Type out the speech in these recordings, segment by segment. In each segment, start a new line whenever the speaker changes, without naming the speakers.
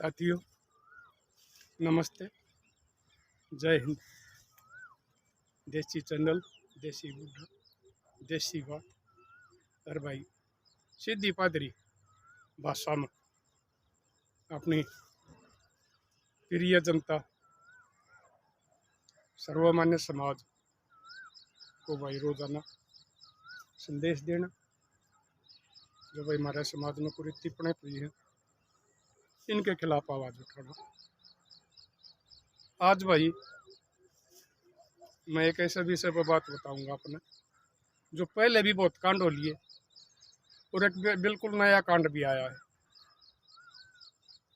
साथियों नमस्ते, जय हिंद। देसी चैनल, देसी बूढ़ा, देसी बात और भाई सीधी पादरी भाषा में अपनी प्रिय जनता सर्वमान्य समाज को भाई रोजाना संदेश देना, जो भाई हमारे समाज में पूरी टिप्पणी हुई है इनके खिलाफ आवाज़ उठाना। आज भाई मैं एक ऐसे विषय पर बात बताऊंगा अपने, जो पहले भी बहुत कांड हो लिए और एक बिल्कुल नया कांड भी आया है।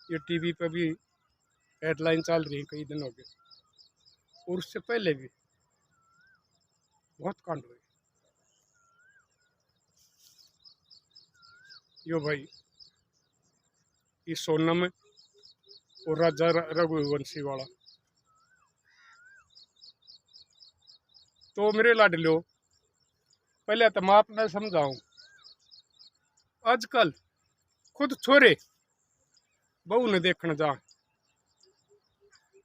ये टीवी पे भी हेडलाइन चल रही है, कई दिन हो गए, और उससे पहले भी बहुत कांड हुए। यो भाई ये सोनम और राजा रघुवंशी वाला। तो मेरे लाडलो, पहले तो मैं आपने समझाऊं, आजकल खुद छोरे बहू ने देखने जा,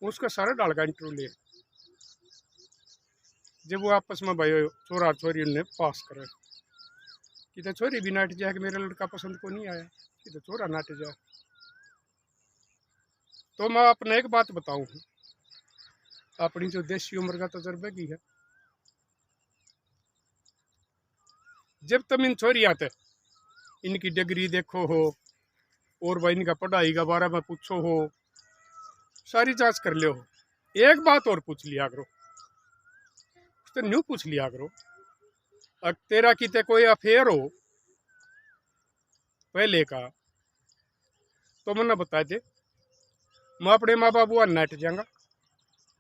उसका सारा डाल का इंटरव्यू ले, जब वो आपस में भाई छोरा छोरी ने पास करे कि तो छोरी भी नाट जाए कि मेरा लड़का पसंद को नहीं आया, कि तो छोरा नाट जाए। तो मैं अपने एक बात बताऊं, अपनी जो देशी उम्र का तजर्बे की है, जब तुम इन छोरी आते इनकी डिग्री देखो हो और भाई इनका पढ़ाई का बारे में पूछो हो, सारी जांच कर लियो हो, एक बात और पूछ लिया करो, तो न्यू पूछ लिया करो, अगर तेरा किते कोई अफेयर हो पहले का तो मैंने बता दे, मैं अपने माँ बाप को नट जाऊंगा।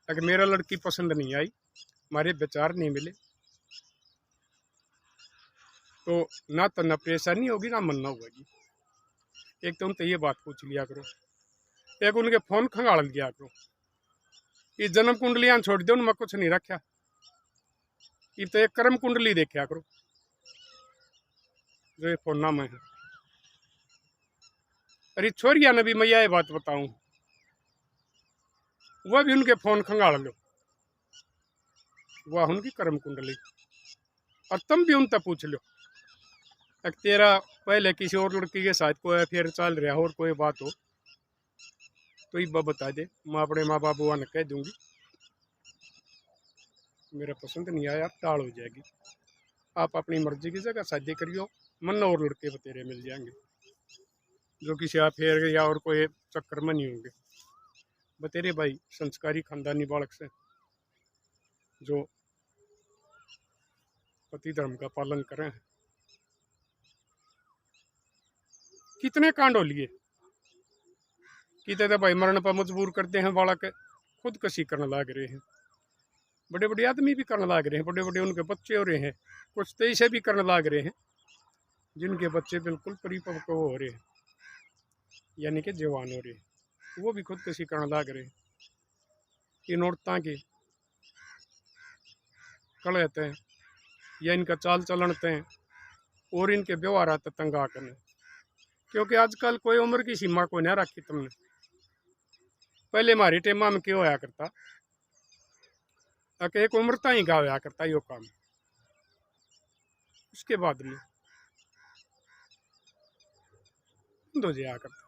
अगर मेरा लड़की पसंद नहीं आई, हमारे विचार नहीं मिले, तो ना तो न परेशानी होगी ना मनना होगी। एक तो उनसे ये बात पूछ लिया करो, एक उनके फोन खंगाल दिया करो, ये जन्म कुंडलियां छोड़ दो, उनमें कुछ नहीं रखा, ये तो एक कर्म कुंडली देखा करो जो ये फोन नाम है। अरे छोरिया ने भी मैं ये बात बताऊं, वह भी उनके फोन खंगाल लो, वह उनकी कर्म कुंडली, और तुम भी उनसे पूछ लो, अगर तेरा पहले किसी और लड़की के साथ कोई अफेयर चल रहा हो और कोई बात हो तो ये बता दे, मैं अपने माँ बाप ने कह दूंगी मेरा पसंद नहीं आया, टाल हो जाएगी, आप अपनी मर्जी की जगह शादी करियो, मन और लड़के बतेरे मिल जाएंगे जो किसी अफेयर या और कोई चक्कर में नहीं होंगे। बतेरे भाई संस्कारी खानदानी बालक से जो पति धर्म का पालन करें। कितने कांड हो लिए, कितने तो भाई मरण पर मजबूर करते हैं, बालक खुदकशी करने लग रहे हैं, बड़े बड़े आदमी भी करने लग रहे हैं, बड़े बड़े उनके बच्चे हो रहे हैं, कुछ तो ऐसे भी करने लग रहे हैं जिनके बच्चे बिल्कुल परिपक्व हो रहे हैं, यानी कि जवान हो रहे हैं, वो भी खुदकशी करने लग रहे हैं। इन औरतों के कड़ते हैं या इनका चाल चलन हैं और इनके व्यवहार आते तंगा करने, क्योंकि आजकल कोई उम्र की सीमा को नहीं रखी तुमने। पहले हमारी टेमा में क्या होया करता, एक उम्र तक ही गाया करता यो काम, उसके बाद में बंद हो जाया करता।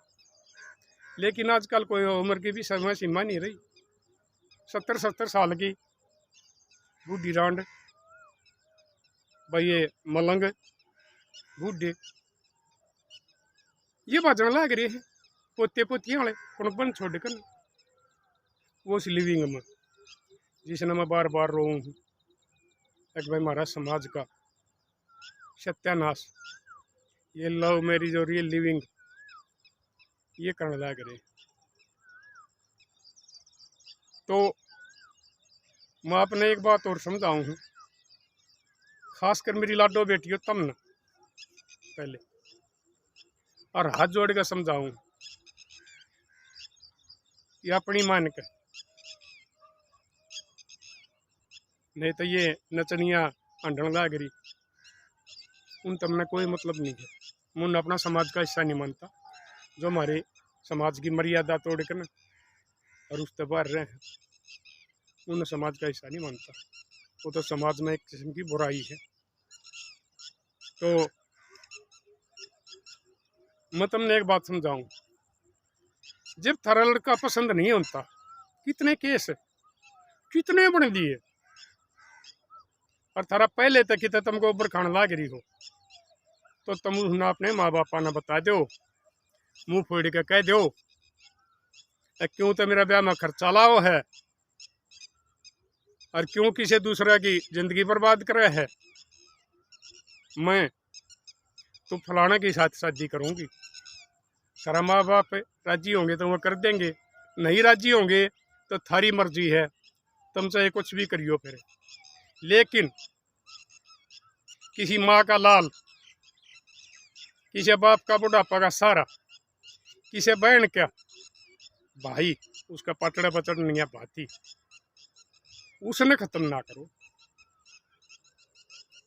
लेकिन आजकल कोई उम्र की भी समय सीमा नहीं रही, 70-70 साल की बूढ़ी रांड भाई ये मलंग बूढ़े ये बाजन लग रहे हैं, पोते पोतियां वाले कुणबन छोड़ कर वो उस लिविंग में जिसने मैं बार बार रो हूँ, एक भाई हमारा समाज का सत्यानाश, ये लव मैरिज और ये लिविंग ये करने लग रहे। तो मैं अपने एक बात और समझाऊँ हूँ, खासकर मेरी लाडो बेटियों तम न पहले और हाथ जोड़ कर समझाऊँ, ये अपनी मान के, नहीं तो ये नचनिया अंडन लाग रही, उन तमने कोई मतलब नहीं है। मुन अपना समाज का हिस्सा नहीं मानता, जो हमारे समाज की मर्यादा तोड़ कर और उससे बाहर रहे हैं, उन्हें समाज का हिस्सा नहीं मानता। वो तो समाज में एक किस्म की बुराई है। तो मैं तुमने एक बात समझाऊं, जब थारा लड़का पसंद नहीं होता, कितने केस कितने बन दिए, और थारा पहले तक तो तुमको ऊपर खाने लाग रही हो, तो तुम उन्हें अपने माँ बापा ने बता दो, मुंह फोड़ के कह दो क्यों तो मेरा ब्याह में खर्चा लाओ है और क्यों किसी दूसरे की जिंदगी बर्बाद करे है। मैं तो फलाना के साथ शादी करूंगी, सारा माँ बाप राजी होंगे तो वो कर देंगे, नहीं राजी होंगे तो थारी मर्जी है, तुम चाहे कुछ भी करियो फिर। लेकिन किसी माँ का लाल, किसी बाप का बुढ़ापा का सारा, किसी बहन का भाई, उसका पटड़ा पचड़निया भाती, उसने खत्म ना करो।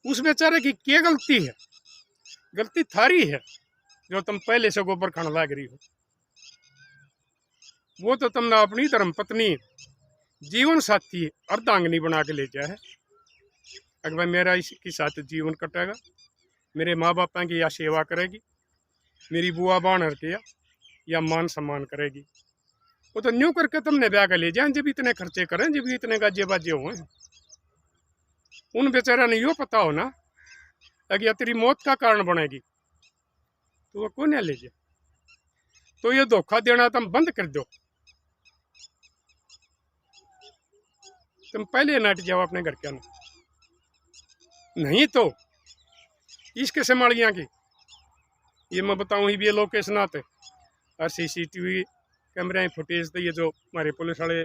उस बेचारे की क्या गलती है? गलती थारी है जो तुम पहले से गोबर खाने लाग रही हो। वो तो तुमने अपनी धर्म पत्नी, जीवन साथी, अर्धांगिनी बना के ले जाए है। अगर भाई मेरा इसके साथ जीवन कटेगा, मेरे माँ बापा की या सेवा करेगी, मेरी बुआ बाणर के या मान सम्मान करेगी, वो तो न्यू करके तुमने ब्याह कर ले जाए। जब इतने खर्चे करें, जब इतने गाजे बाजे हुए, उन बेचारा ने यो पता हो ना अगर तेरी मौत का कारण बनेगी तो वो कौन ले जाए। तो ये धोखा देना तुम बंद कर दो। तुम पहले नट जाओ अपने घर के अंदर, नहीं तो इसके संभालिया की ये मैं बताऊं ही भी लोकेशन आते और सीसीटीवी कैमरे फुटेज तो ये जो हमारे पुलिस वाले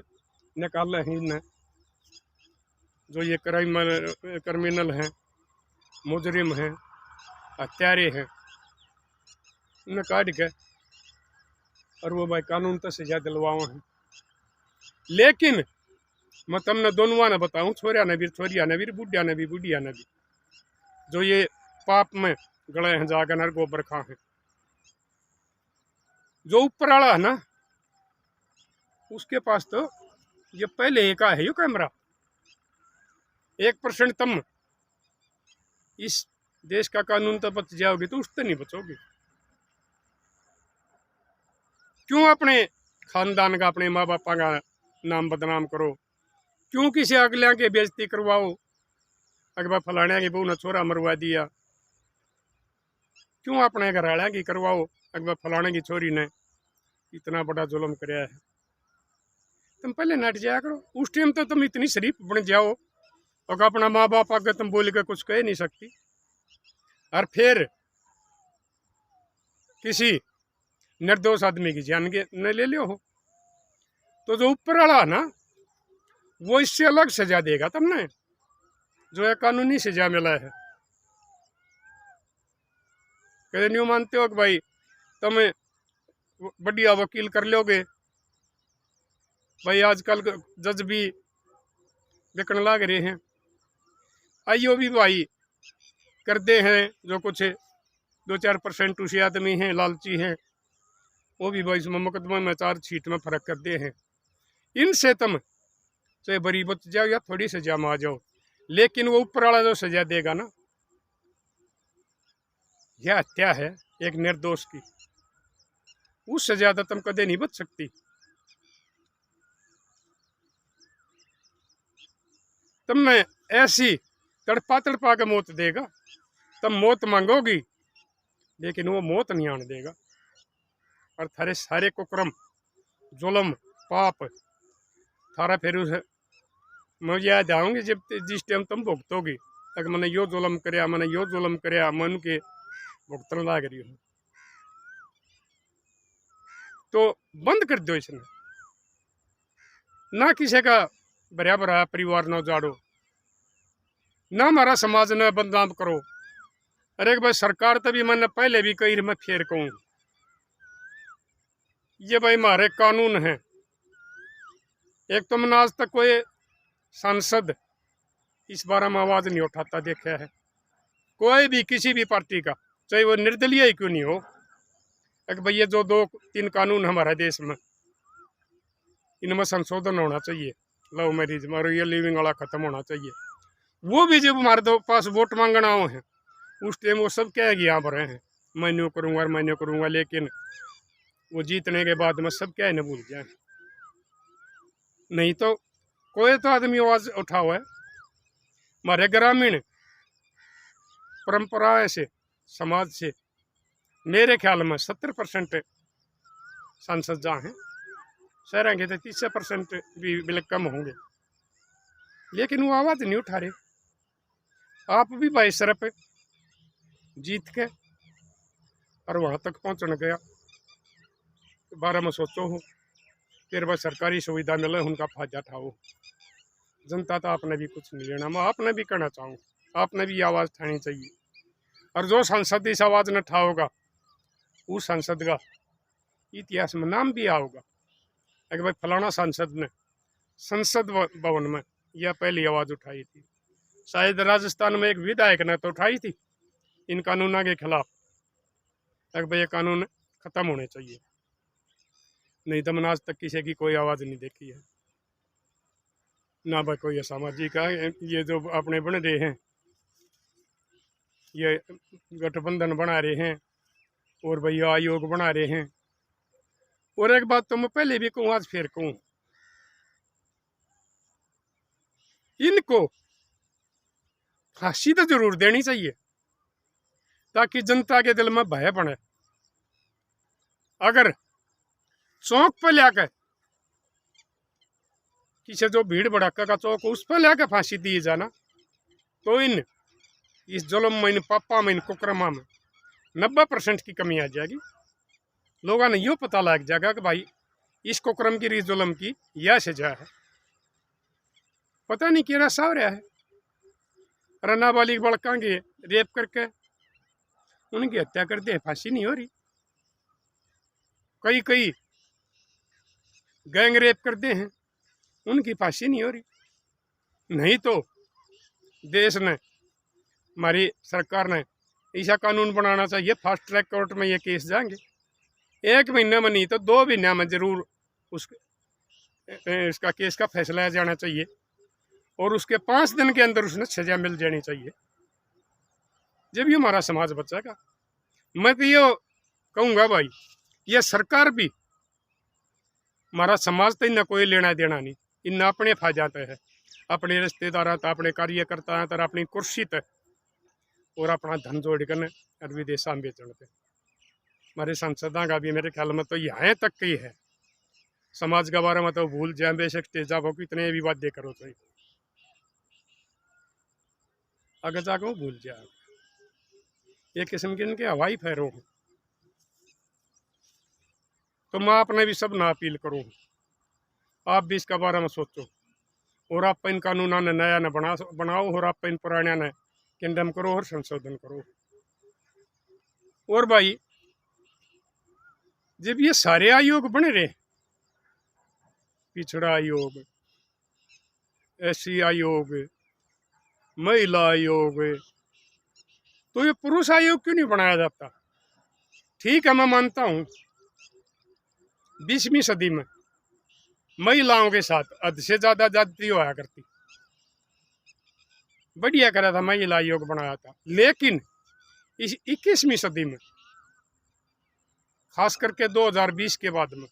निकाल रहे हैं, जो ये क्रिमिनल हैं, मुजरिम हैं, हत्यारे हैं, उन्हें काट के और वो भाई कानून तो सजा दिलवाओ हैं। लेकिन मैं तुमने दोनों ने बताऊं, छोरिया ने भी छोरिया ने भी, बुढ़िया ने भी बुढ़िया ने भी, जो ये पाप में गले हैं जाकर नर गोबर खा है, जो ऊपर वाला है ना, उसके पास तो ये पहले ही का है यो कैमरा। 1% तुम इस देश का कानून तो बच जाओगे तो उससे नहीं बचोगे। क्यों अपने खानदान का, अपने माँ बापा का नाम बदनाम करो? क्यों किसी अगलिया की बेइज्जती करवाओ? अगर फलाने की बहू ने छोरा मरवा दिया, क्यों अपने घर वाले की करवाओ? अगर फलाने की छोरी ने इतना बड़ा जुल्म कराया है। तुम पहले नट जाया करो, उस टाइम तो तुम इतनी शरीफ बन जाओ और अपना माँ बाप आगे तुम बोल के कुछ कह नहीं सकती, और फिर किसी निर्दोष आदमी की जान के न ले लियो हो, तो जो ऊपर वाला है ना, वो इससे अलग सजा देगा तुमने, जो है कानूनी सजा मिला है। कहते नहीं मानते हो कि भाई तुम बढ़िया वकील कर लोगे? भाई आजकल जज भी बिकने लग रहे हैं, आइयो भी भाई कर दे हैं, जो कुछ 2-4% उसी आदमी हैं लालची हैं, वो भी भाई इसमें मुकदमा में चार्जशीट में फर्क कर दे हैं। इनसे तुम चाहे बरी बच जाओ या थोड़ी सजा में आ जाओ, लेकिन वो ऊपर वाला जो सजा देगा ना, यह हत्या है एक निर्दोष की, उस सजा तो तुम कदे नहीं बच सकती। तुमने ऐसी तड़पा तड़पा के मौत देगा, तुम मौत मांगोगी लेकिन वो मौत नहीं आने देगा। और थारे सारे कुकर्म, जुल्म, पाप थारा फिर उस मैं याद आऊंगी जब जिस टाइम तुम भुगतोगी, अगर मैंने यो जुल्म कराया, मैंने यो जुल्म कराया, मन के भुगतन लाग रही हूँ, तो बंद कर दो इसने। ना किसी का भरा भरा परिवार न उजाड़ो, ना हमारा समाज न बदनाम करो। अरे भाई सरकार तभी मैंने पहले भी कही, मैं फिर कहूँ, ये भाई हमारे कानून हैं। एक तो मैंने आज तक कोई सांसद इस बारे में आवाज नहीं उठाता देखा है, कोई भी किसी भी पार्टी का, चाहे वो निर्दलीय ही क्यों नहीं हो। कि भाई ये जो 2-3 कानून हमारे देश में, इनमें संशोधन होना चाहिए। लव मैरिज और ये लिविंग वाला खत्म होना चाहिए। वो भी जब हमारे तो पास वोट मांगना आओ हैं, उस टाइम वो सब कहेगी यहाँ पर हैं मैं न्यू करूँगा मैं न्यू करूँगा, लेकिन वो जीतने के बाद में सब क्या है न भूल जाए। नहीं तो कोई तो आदमी आवाज उठा हुआ है। हमारे ग्रामीण परंपरा से, समाज से मेरे ख्याल में 70% सांसद जहाँ हैं, शहर के तो 30% भी बिल्कुल कम होंगे, लेकिन वो आवाज़ नहीं उठा रहे। आप भी भाई सिर्फ जीत के और वहाँ तक पहुँचने गया बारे में सोचो हो, फिर वह सरकारी सुविधा मिले उनका फायदा उठाओ। जनता तो आपने भी कुछ नहीं लेना। मैं आपने भी कहना चाहूँ, आपने भी आवाज़ उठानी चाहिए। और जो सांसद इस आवाज़ न उठाओगा, उस सांसद का इतिहास में नाम भी आओगा कि भाई फलाना सांसद ने संसद भवन में यह पहली आवाज़ उठाई थी। शायद राजस्थान में एक विधायक ने तो उठाई थी इन कानूनों के खिलाफ, कि भाई ये कानून खत्म होने चाहिए। नहीं तो मैंने आज तक किसी की कोई आवाज़ नहीं देखी है, ना भाई कोई सामाजिक है। ये जो अपने बन रहे हैं, ये गठबंधन बना रहे हैं और भैया आयोग बना रहे हैं। और एक बात तो मैं पहले भी कहूँ, आज फिर कहूँ, इनको फांसी तो जरूर देनी चाहिए ताकि जनता के दिल में भय बने। अगर चौक पर लाकर किसी जो भीड़ भड़का का चौक उस पर लाकर फांसी दी जाना, तो इस जुल्म में, इन पापा में, इन कुकरमा में 90% की कमी आ जाएगी। लोगों ने यो पता लग जाएगा कि भाई इस कुकरम की, इस जुल्म की यह सजा है। पता नहीं क्या रसा हो रहा है। और नाबालिग बड़का के रेप करके उनकी हत्या करते हैं, फांसी नहीं हो रही। कई गैंग रेप करते हैं, उनकी फांसी नहीं हो रही। नहीं तो देश ने, हमारी सरकार ने ऐसा कानून बनाना चाहिए, फास्ट ट्रैक कोर्ट में ये केस जाएंगे। 1 महीने में नहीं तो 2 महीने में जरूर इसका केस का फैसला जाना चाहिए और उसके 5 दिन के अंदर उसने सजा मिल जानी चाहिए, जब भी हमारा समाज बचेगा। मैं तो ये कहूँगा भाई, ये सरकार भी, हमारा समाज तो इन्हें कोई लेना देना नहीं, इन्हें अपने फायदा है, अपने रिश्तेदार तो, अपने कार्यकर्ता हैं तो, अपनी कुर्सी तक और अपना धन जोड़ कर और विदेशा में बेचने थे। हमारे सांसदा का भी मेरे ख्याल में तो यहाँ तक ही है, समाज के बारे में तो भूल जाए, बेशक स्टेज आप कितने भी वादे करो तो अगर जाको भूल जाए। एक किस्म के इनके हवाई फैरों। तो मैं आपने भी सब ना अपील करूँ, आप भी इसके बारे में सोचो और आप इन कानूनों ने नया न बनाओ और आप इन पुराने ने कंडेम करो और संशोधन करो। और भाई जब ये सारे आयोग बने रहे, पिछड़ा आयोग, SC आयोग, महिला आयोग, तो ये पुरुष आयोग क्यों नहीं बनाया जाता? ठीक है, मैं मानता हूँ 20वीं सदी में महिलाओं के साथ हद से ज्यादा जाति होया करती, बढ़िया करा था, महिला आयोग बनाया था। लेकिन इस 21वीं सदी में, खास करके 2020 के बाद में,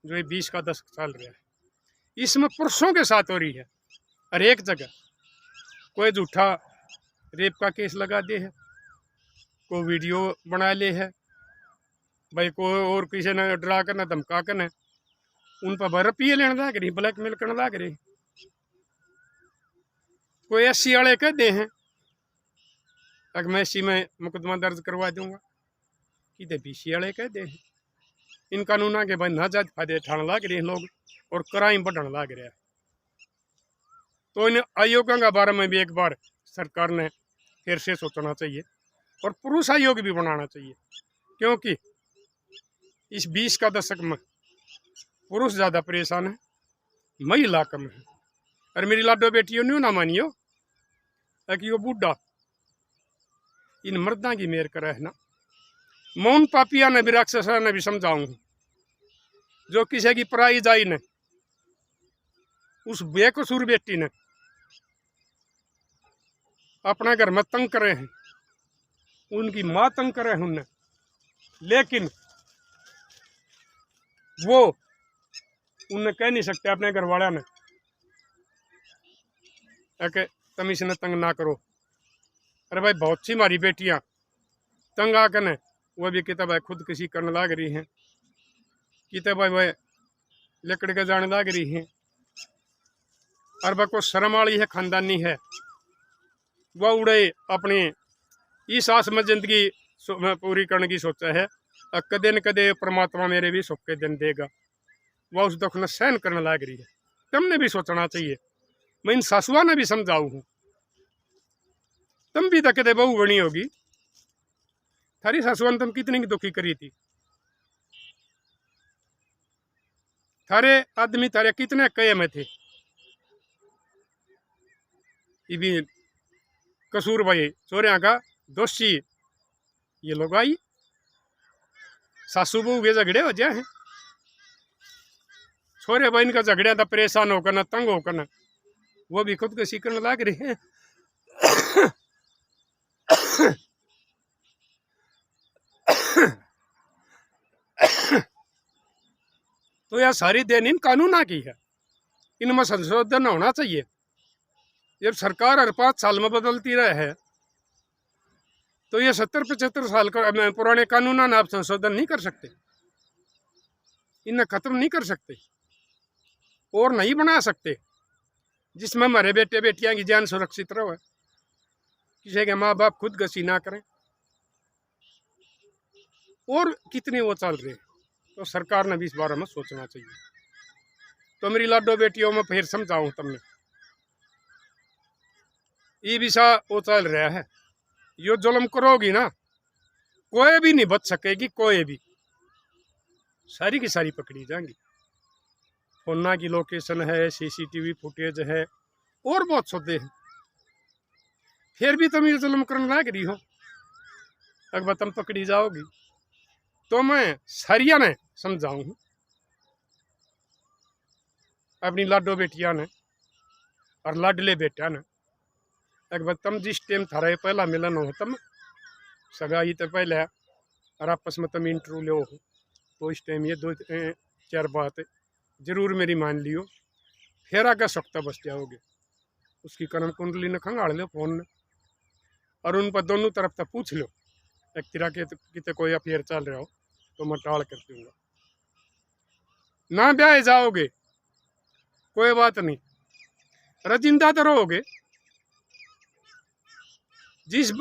जो ये 20 का दशक चल रहा है, इसमें पुरुषों के साथ हो रही है। हर एक जगह कोई झूठा रेप का केस लगा दे है, कोई वीडियो बना ले है भाई, कोई और किसी ने डरा कर, धमका कर उन पर रुपये लेने लग रही, ब्लैकमेल करने लग रही। कोई SC वाले कह दे हैं अगर मैं SC में मुकदमा दर्ज करवा दूंगा, कि BC वाले कह दे हैं। इन कानूनों के बाद नाजायज फायदे उठाने लग रहे हैं लोग और क्राइम बढ़ने लग रहा है। तो इन आयोगों के बारे में भी एक बार सरकार ने फिर से सोचना चाहिए और पुरुष आयोग भी बनाना चाहिए, क्योंकि इस 20 का दशक में पुरुष ज़्यादा परेशान है, महिला कम है। और मेरी लाडो बेटियों ने ना मानियो कि वो बूढ़ा इन मर्दा की मेर करे है ना, मौन पापिया ने भी राक्षसा ने भी समझाऊं, जो किसी की पराई जाई ने, उस बेकसूर बेटी ने अपने घर में तंग करे हैं, उनकी माँ तंग करे हैं उन्हें, लेकिन वो उन्हें कह नहीं सकते अपने घर वाले ने कि तुम इसने तंग ना करो। अरे भाई बहुत सी हमारी बेटियां तंग आकर ने वो भी कहते भाई खुदकुशी करने लग रही हैं, कहते भाई भाई लकड़ के जाने लग रही हैं। और वह को शर्म वाली है, खानदानी है, वह उड़े अपनी इस आस में जिंदगी पूरी करने की सोचा है। कदे न कदे परमात्मा मेरे भी सुख के दिन देगा, वह उस दुख ने सहन करने लग रही है। तुमने भी सोचना चाहिए। मैं इन सासुआ ने भी समझाऊ हूँ, तुम भी तो कदे बहू बनी होगी, थारी सासुआ ने तुम कितनी दुखी करी थी, थारे आदमी थारे कितने कहे में थे, ये भी कसूर भाई चोरिया का दोषी ये लोग आई। सासू बहू के झगड़े हो जाए हैं, छोरे बहन का झगड़े था, परेशान होकर ना तंग होकर ना वो भी खुदकुशी करने लग रहे हैं। तो यह सारी देन इन कानूना की है, इनमें संशोधन होना चाहिए। जब सरकार हर 5 साल में बदलती रहे है तो ये 70-75 साल का पुराने कानून आप संशोधन नहीं कर सकते, इन्हें खत्म नहीं कर सकते और नहीं बना सकते जिसमें हमारे बेटे बेटियां की जान सुरक्षित रहे, किसी के माँ बाप खुदकुशी ना करें। और कितने वो चल रहे, तो सरकार ने भी इस बारे में सोचना चाहिए। तो मेरी लाडो बेटियों में फिर समझाऊं तुमने, ये भी सा वो चल रहा है, यो जुल्म करोगी ना कोई भी नहीं बच सकेगी, कोई भी सारी की सारी पकड़ी जाएंगी। फोना की लोकेशन है, सीसीटीवी फुटेज है और बहुत सौदे हैं, फिर भी तुम ये जुल्म करने लग रही हो। अगर तुम पकड़ी जाओगी तो मैं सारिया ने समझाऊं अपनी लाडो बेटिया ने और लाडले बेटिया ने, अगर तुम जिस टाइम थारा पहला मिलन हो, तुम सगाई तो पहले और आपस में तुम इंटरव्यू लो हो, तो इस टाइम ये 2-4 बात जरूर मेरी मान लियो, फिर आगे सख्ता बस जाओगे। उसकी कर्म कुंडली ने खंगाड़ लो फोन ने, और उन पर दोनों तरफ तक पूछ लो, एक तरह के कितने कोई अफेयर चल रहा हो तो मैं टाल कर दूंगा। ना ब्याह जाओगे कोई बात नहीं, रजिंदा तो रहोगे। जिस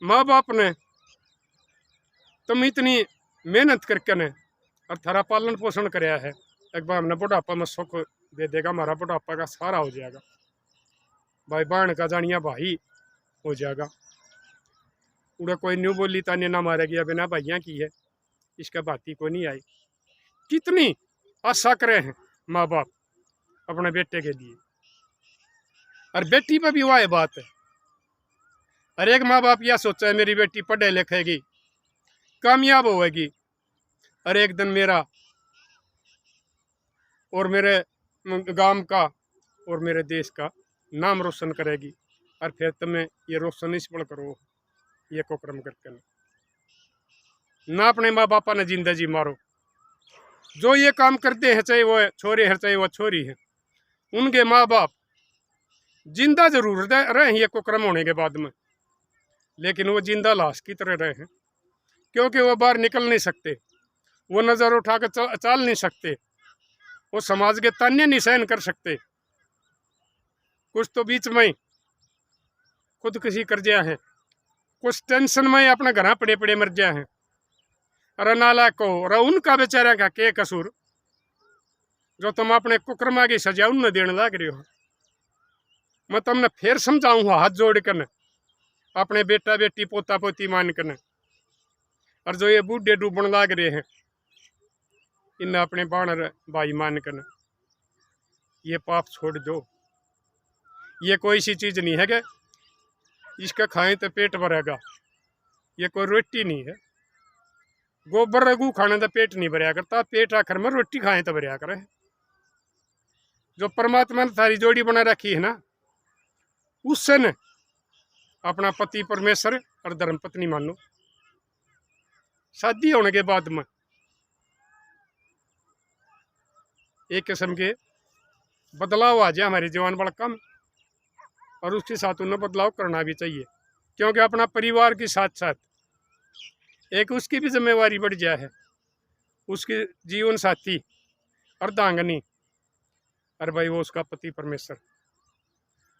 माँ बाप ने तुम इतनी मेहनत करके ने और थारा पालन पोषण कराया है, एक बार हमने बुढ़ापा में सुख दे देगा, हमारा बुढ़ापा का सहारा हो जाएगा, भाई बहन का जानिया भाई हो जाएगा। उड़ा कोई न्यू बोली ताने ना मारेगी, बिना भाइया की है, इसका बाती को नहीं आई। कितनी आशा करे हैं माँ बाप अपने बेटे के लिए, और बेटी पर भी वह बात है। हर एक माँ बाप यह सोचा है मेरी बेटी पढ़े लिखेगी, कामयाब होगी, और एक दिन मेरा और मेरे गांव का और मेरे देश का नाम रोशन करेगी, और फिर तुम्हें ये रोशन इस पढ़ करो ये कुकर्म करके ना अपने माँ बापा ने जिंदगी मारो। जो ये काम करते हैं, चाहे वो छोरे है चाहे वो छोरी है, उनके माँ बाप जिंदा जरूर रहे ये कुकर्म होने के बाद में, लेकिन वो जिंदा लाश की तरह रहे हैं, क्योंकि वो बाहर निकल नहीं सकते, वो नज़र उठा कर चाल नहीं सकते, वो समाज के ताने नहीं सहन कर सकते। कुछ तो बीच में खुदकुशी कर दिया है, कुछ टेंशन में अपने घर पड़े पड़े मर गया है। अरे नालायक को, अरे उनका बेचारा का के कसूर जो तुम अपने कुकर्मा की सजा उन्हें देने लग रही हो। मैं तुमने फिर समझाऊंगा हाथ जोड़ कर, अपने बेटा बेटी पोता पोती मान कर, और जो ये बूढ़े डूबन लाग रहे हैं इन्हें अपने बाणर भाई मान कर ये पाप छोड़ दो। ये कोई सी चीज नहीं है कि इसका खाएं तो पेट भरेगा, ये कोई रोटी नहीं है, गोबर रगू खाने का पेट नहीं भरया करता, पेट आखिर में रोटी खाए तो भरया करे। जो परमात्मा ने थारी जोड़ी बना रखी है ना, उससे न अपना पति परमेश्वर और धर्म पत्नी मानो। शादी होने के बाद में एक किस्म के बदलाव आ जाए हमारे जीवन बड़ा कम, और उसके साथ उन्हें बदलाव करना भी चाहिए, क्योंकि अपना परिवार के साथ साथ एक उसकी भी जिम्मेवारी बढ़ जाए है। उसके जीवन साथी अर्धांगनी, अरे भाई वो उसका पति परमेश्वर,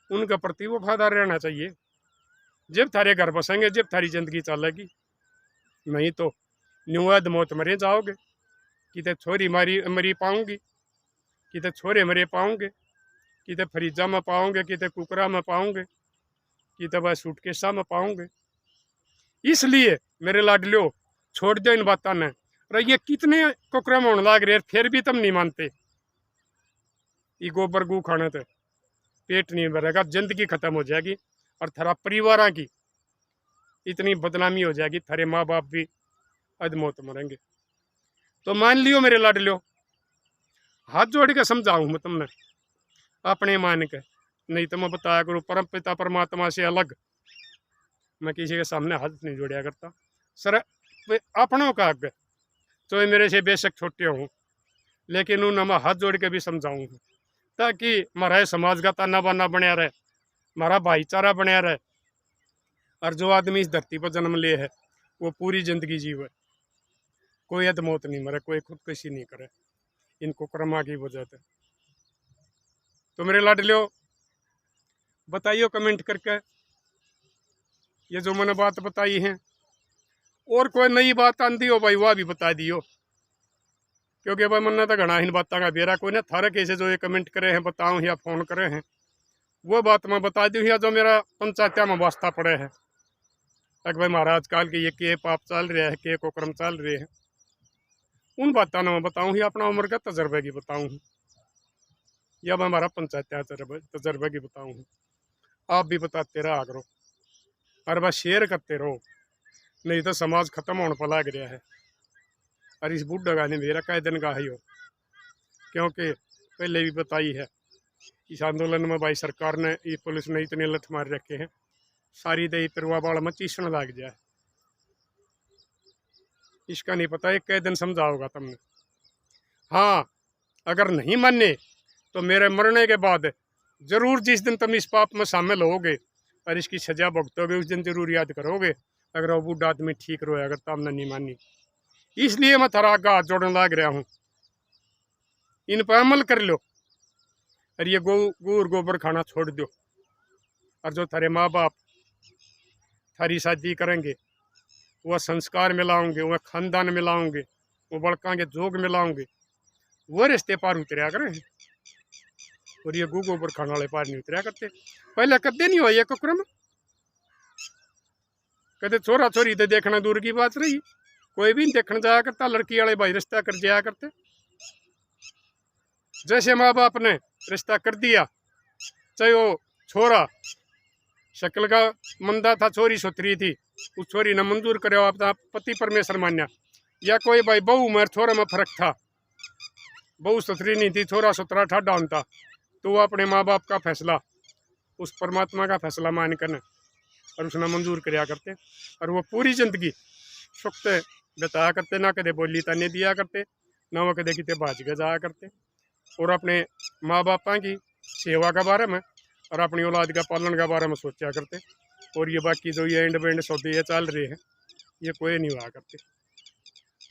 उनका प्रति वो वफादार रहना चाहिए। जब थारे घर बसेंगे, जब थारी जिंदगी चलेगी, नहीं तो न्यूद मौत मरे जाओगे। किते छोरी मरी पाऊंगी, किते छोरे मरे पाओगे, किते फरीजा में पाओगे, किते कुकरा में पाओगे, किते वह सूटकेसा में पाओगे। इसलिए मेरे लाडलियो छोड़ दो इन बातों ने। और ये कितने कुकरा में होने लग रहे, फिर भी तुम नहीं मानते। ये गोबर गू खाने तो पेट नहीं भरेगा, जिंदगी खत्म हो जाएगी, और थारा परिवार की इतनी बदनामी हो जाएगी, थारे माँ बाप भी अधमौत मरेंगे। तो मान लियो मेरे लाडलियो, हाथ जोड़ के समझाऊं मैं तुमने, अपने मान के, नहीं तो मैं बताया करूँ परम पिता परमात्मा से अलग मैं किसी के सामने हाथ नहीं जोड़िया करता। सर अपनों का आगे तो ये मेरे से बेशक छोटे हों, लेकिन उन मैं हाथ जोड़ के भी समझाऊँ, ताकि हमारा समाज का ताना बाना बनया रहे, हमारा भाईचारा बनया रहे, और जो आदमी इस धरती पर जन्म ले है वो पूरी जिंदगी जीवे, कोई अधमौत नहीं मरे, कोई खुदकुशी नहीं करे इनको कर्मा की वजह से। तो मेरे लाडलियो बताइयो कमेंट करके ये जो मैंने बात बताई है, और कोई नई बात आंदी हो भाई वह भी बता दियो, क्योंकि भाई मैंने तो घना इन बातों का बेरा कोई ना थारा कैसे जो ये कमेंट करे हैं बताऊं या फोन करे हैं वो बात मैं बता दूँ, या जो मेरा पंचायत में वास्ता पड़े है तक भाई महाराज काल के ये के पाप चल रहे हैं, के कुकर्म चल रहे हैं, उन बातों ने मैं बताऊँ या अपना उम्र का तजर्बे की बताऊँ, या मैं हमारा पंचायत तजर्बे की बताऊँ। आप भी बताते रहा करो और बस शेयर करते रहो, नहीं तो समाज खत्म होने पर लग रहा है। और इस बुढ़ा गाने मेरा कई दिन का ही हो, क्योंकि पहले भी बताई है इस आंदोलन में भाई सरकार ने, ये पुलिस ने इतने लठ मार रखे हैं, सारी दही पिरवा बाल में चीसने लग जाए। इसका नहीं पता, एक कई दिन समझाओगा तुमने। हाँ अगर नहीं माने तो मेरे मरने के बाद जरूर जिस दिन तुम इस पाप में शामिल होगे और इसकी सजा भुगतोगे उस दिन जरूर याद करोगे अगर वो बूढ़ा आदमी ठीक रहे, अगर तुमने नहीं मानी। इसलिए मैं थारा आगे हाथ जोड़ने लग रहा हूँ, इन पर अमल कर लो और ये गू और गोबर खाना छोड़ दो। और जो थारे माँ बाप थारी शादी करेंगे वह संस्कार मिलाओगे, वह खानदान मिलाओगे, वो बड़का के जोग मिलाओगे, वो रिश्ते पार उतरिया करें। और ये गू गोबर खाने वाले पार नहीं उतरिया करते। पहले कदे नहीं हो ये कुकरम, कदे छोरा छोरी तो देखना दूर की बात रही, कोई भी नहीं देखने जाया करता, लड़की वाले भाई रिश्ता कर जाया करते। जैसे माँ बाप ने रिश्ता कर दिया, चाहे वो छोरा शक्ल का मंदा था, छोरी सुथरी थी, उस छोरी ने मंजूर करे अपना पति परमेश्वर मान्या, या कोई भाई बहू में छोरा में फर्क था, बहू सुथरी नहीं थी, छोरा सुथरा था डाउन था, तो वो अपने माँ बाप का फैसला उस परमात्मा का फैसला मान कर और उसने मंजूर कराया करते, और वो पूरी जिंदगी सुख से बिताया करते, ना कदे बोली ताने दिया करते, ना वो कदे कितने भाज के जाया करते, और अपने माँ बापा की सेवा के बारे में और अपनी औलाद का पालन के बारे में सोचा करते। और ये बाकी जो ये एंड बेंड सौदे ये चल रहे हैं ये कोई नहीं हुआ करते।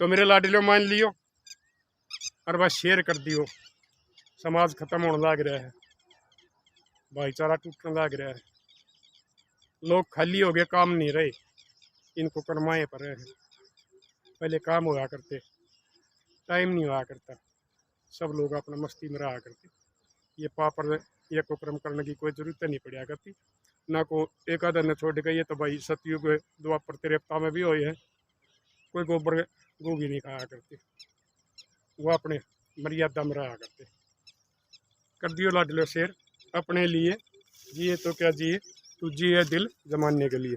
तो मेरे लाडलियों मान लियो और बस शेयर कर दियो, समाज खत्म होने लग रहा है, भाईचारा टूटने लग रहा है, लोग खाली हो गए, काम नहीं रहे, इनको करमाए पर हैं। पहले काम हुआ करते, टाइम नहीं हुआ करता, सब लोग अपना मस्ती में रहा करते, ये पापर ये कुकर्म करने की कोई जरूरत नहीं पड़ा करती ना। को एक आधा ने छोड़ गई, ये तो भाई सतयुग द्वापर त्रेता में भी हुए हैं, कोई गोबर गो भी नहीं खाया करते, वो अपने मर्यादा में रहा करते। कर दियो लाडलो शेर, अपने लिए जिए तो क्या जिए, तू जिए दिल जमाने के लिए।